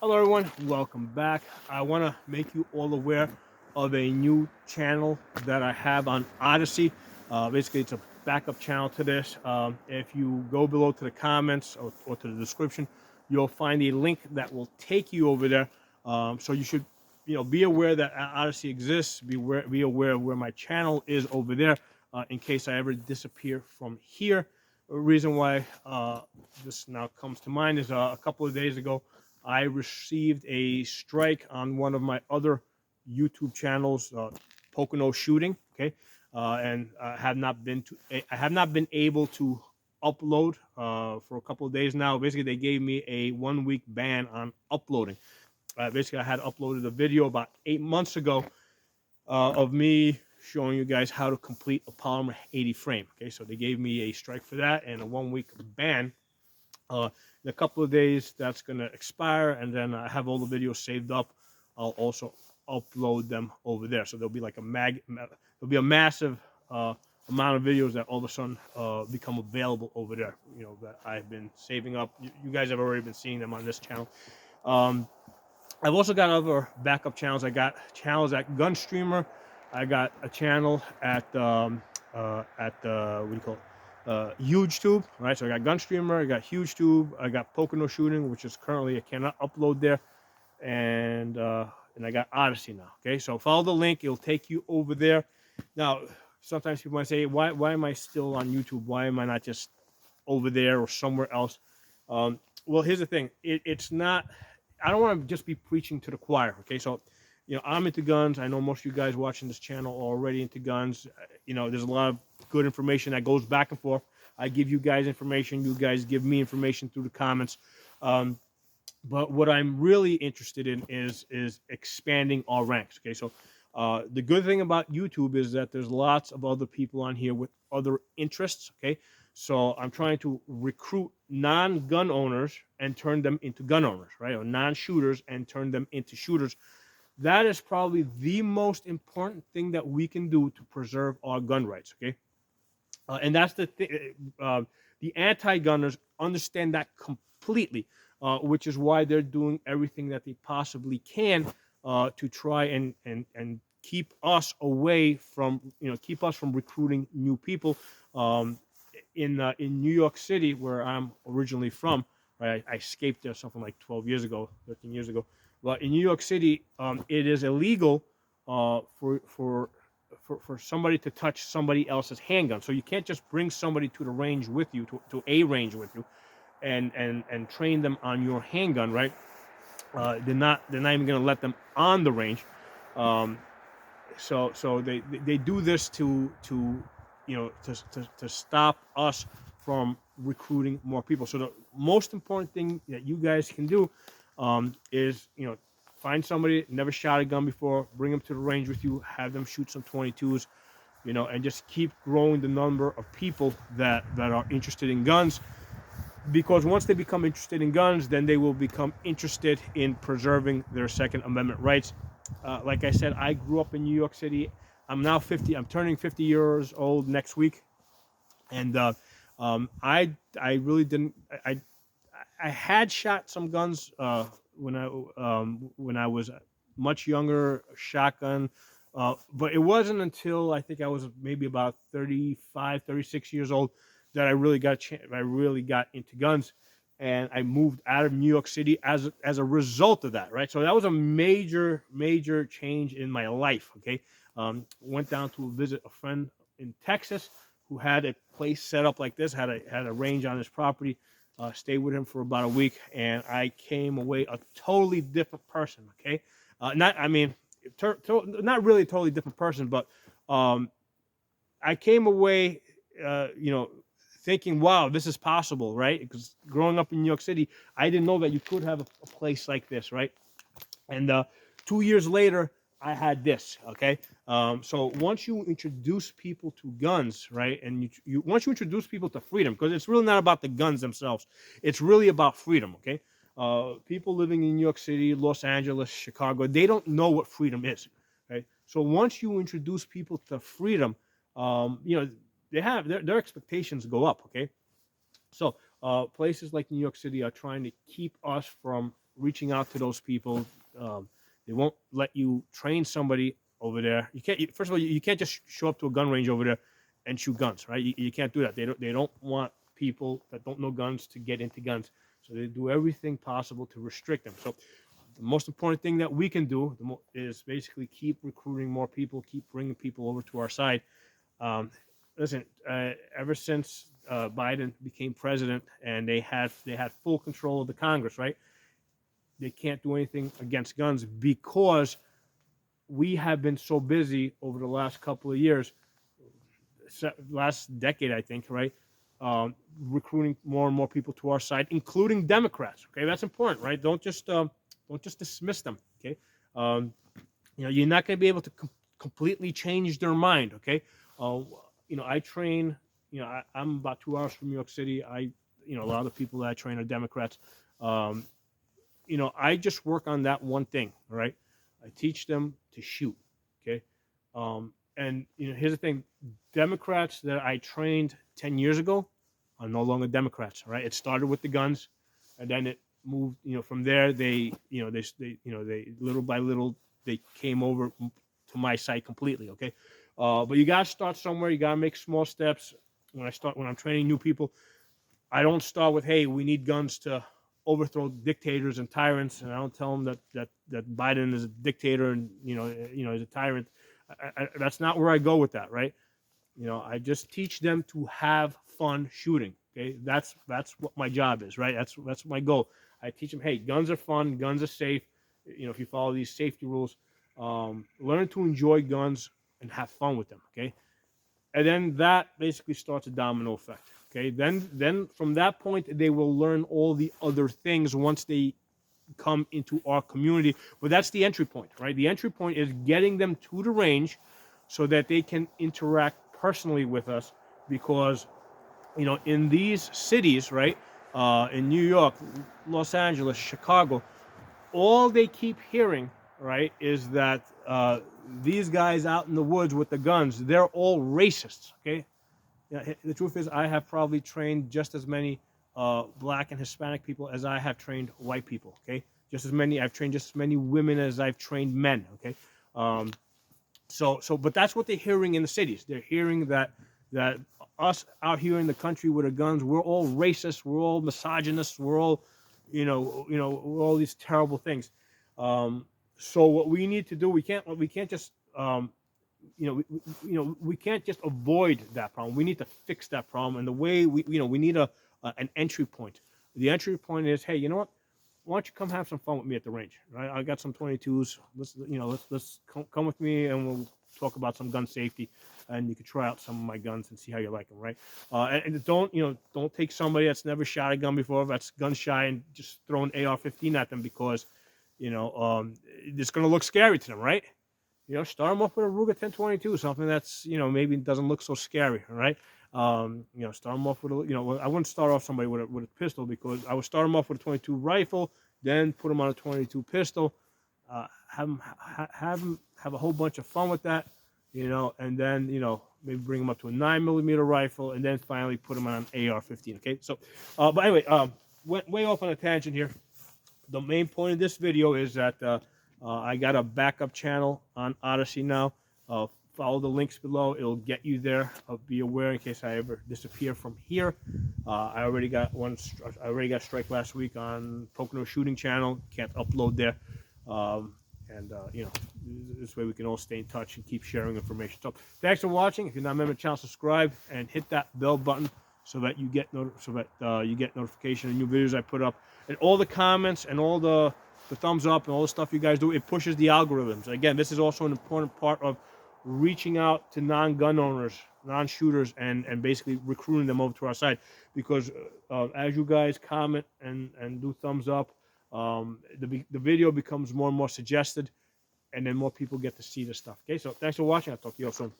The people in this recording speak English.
Hello, everyone. Welcome back. I want to make you all aware of a new channel that I have on Odysee. Basically, it's a backup channel to this. If you go below to the comments or to the description, you'll find a link that will take you over there. So you should, be aware that Odysee exists. Be aware of where my channel is over there, in case I ever disappear from here. The reason why this now comes to mind is a couple of days ago. I received a strike on one of my other YouTube channels, Pocono Shooting. Okay, and I have not been able to upload for a couple of days now. Basically, they gave me a 1 week ban on uploading. Basically, I had uploaded a video about 8 months ago of me showing you guys how to complete a Polymer 80 frame. Okay, so they gave me a strike for that and a 1 week ban. In a couple of days, that's going to expire, and then I have all the videos saved up. I'll also upload them over there. So there'll be like there'll be a massive amount of videos that all of a sudden become available over there. That I've been saving up. You guys have already been seeing them on this channel. Um, I've also got other backup channels. I got channels at Gunstreamer. I got a channel at what do you call it? HugeTube, right? So I got Gunstreamer, I got HugeTube, I got Pocono Shooting, which is currently I cannot upload there, and I got Odysee now. Okay, so follow the link; it'll take you over there. Now, sometimes people might say, "Why am I still on YouTube? Why am I not just over there or somewhere else?" Well, here's the thing: it's not. I don't want to just be preaching to the choir. Okay, so I'm into guns. I know most of you guys watching this channel are already into guns. There's a lot of good information that goes back and forth. I give you guys information. You guys give me information through the comments. Um, but what I'm really interested in is expanding our ranks. Okay, so the good thing about YouTube is that there's lots of other people on here with other interests. Okay, so I'm trying to recruit non-gun owners and turn them into gun owners, right? Or non-shooters and turn them into shooters. That is probably the most important thing that we can do to preserve our gun rights. Okay, and that's the thing. The anti-gunners understand that completely, which is why they're doing everything that they possibly can to try and keep us away from keep us from recruiting new people. In New York City, where I'm originally from, right? I escaped there something like 12 years ago, 13 years ago. But in New York City, it is illegal for somebody to touch somebody else's handgun. So you can't just bring somebody to the range with you, to a range with you, and train them on your handgun, right? They're not even going to let them on the range. Um, so they do this to stop us from recruiting more people. So the most important thing that you guys can do is find somebody never shot a gun before, bring them to the range with you, have them shoot some 22s, and just keep growing the number of people that are interested in guns. Because once they become interested in guns, then they will become interested in preserving their Second Amendment rights. Like I said, I grew up in New York City. I'm now 50. I'm turning 50 years old next week, and I really didn't. I had shot some guns when I was much younger, shotgun. But it wasn't until I think I was maybe about 35, 36 years old that I really got into guns, and I moved out of New York City as a result of that. Right, so that was a major change in my life. Okay, went down to visit a friend in Texas who had a place set up like this, had a range on his property. Stayed with him for about a week, and I came away a totally different person. Okay, not really a totally different person, but um, I came away, thinking, "Wow, this is possible," right? Because growing up in New York City, I didn't know that you could have a place like this, right? And 2 years later, I had this. Okay, so once you introduce people to guns, right, and once you introduce people to freedom, because it's really not about the guns themselves, it's really about freedom. Okay, people living in New York City, Los Angeles, Chicago, they don't know what freedom is. Right, so once you introduce people to freedom, they have their expectations go up. Okay, so places like New York City are trying to keep us from reaching out to those people. They won't let you train somebody over there. You can't. First of all, you can't just show up to a gun range over there and shoot guns, right? You can't do that. They don't want people that don't know guns to get into guns. So they do everything possible to restrict them. So the most important thing that we can do is basically keep recruiting more people, keep bringing people over to our side. Um, Listen, ever since Biden became president and they had full control of the Congress, right? They can't do anything against guns because we have been so busy over the last couple of years, last decade, I think, right? Recruiting more and more people to our side, including Democrats. Okay, that's important, right? Don't just dismiss them. Okay, you're not going to be able to completely change their mind. Okay, I train. I'm about 2 hours from New York City. A lot of the people that I train are Democrats. I just work on that one thing. Right, I teach them to shoot. Okay, and here's the thing: Democrats that I trained 10 years ago are no longer Democrats. Right, it started with the guns, and then it moved. From there they little by little they came over to my side completely. Okay, but you gotta start somewhere. You gotta make small steps. When I'm training new people, I don't start with, hey, we need guns to overthrow dictators and tyrants, and I don't tell them that Biden is a dictator and is a tyrant. That's not where I go with that, right? I just teach them to have fun shooting. Okay, that's what my job is, right? That's my goal. I teach them, hey, guns are fun, guns are safe. If you follow these safety rules, learn to enjoy guns and have fun with them. Okay, and then that basically starts a domino effect. Okay, then from that point they will learn all the other things once they come into our community. But that's the entry point, right? The entry point is getting them to the range so that they can interact personally with us, because in these cities, right, in New York, Los Angeles, Chicago, all they keep hearing, right, is that these guys out in the woods with the guns, they're all racists. Okay, the truth is, I have probably trained just as many black and Hispanic people as I have trained white people. Okay, I've trained just as many women as I've trained men. Okay, but that's what they're hearing in the cities. They're hearing that us out here in the country with the guns, we're all racist, we're all misogynists, we're all, we're all these terrible things. So what we need to do, we can't just we can't just avoid that problem. We need to fix that problem, and the way we need an entry point. The entry point is, hey, you know what? Why don't you come have some fun with me at the range? Right? I got some 22s. Let's come with me, and we'll talk about some gun safety, and you can try out some of my guns and see how you like them, right? And don't take somebody that's never shot a gun before, that's gun shy, and just throw an AR-15 at them because it's going to look scary to them, right? Start them off with a Ruger 1022, something that's maybe doesn't look so scary, right? Start them off with I wouldn't start off somebody with a pistol, because I would start them off with a 22 rifle, then put them on a 22 pistol, have them have a whole bunch of fun with that, and then maybe bring them up to a 9mm rifle, and then finally put them on an AR-15. Okay, so but anyway, went way off on a tangent here. The main point of this video is that I got a backup channel on Odysee now. Follow the links below; it'll get you there. Be aware in case I ever disappear from here. I already got strike last week on Pocono Shooting Channel. Can't upload there, this way we can all stay in touch and keep sharing information. So thanks for watching. If you're not a member of the channel, subscribe and hit that bell button so that you get notification of new videos I put up, and all the comments and all the thumbs up and all the stuff you guys do. It pushes the algorithms. Again, this is also an important part of reaching out to non-gun owners, non-shooters, and basically recruiting them over to our side, because as you guys comment and do thumbs up, the video becomes more and more suggested, and then more people get to see this stuff. Okay, so thanks for watching. I'll talk to you all soon.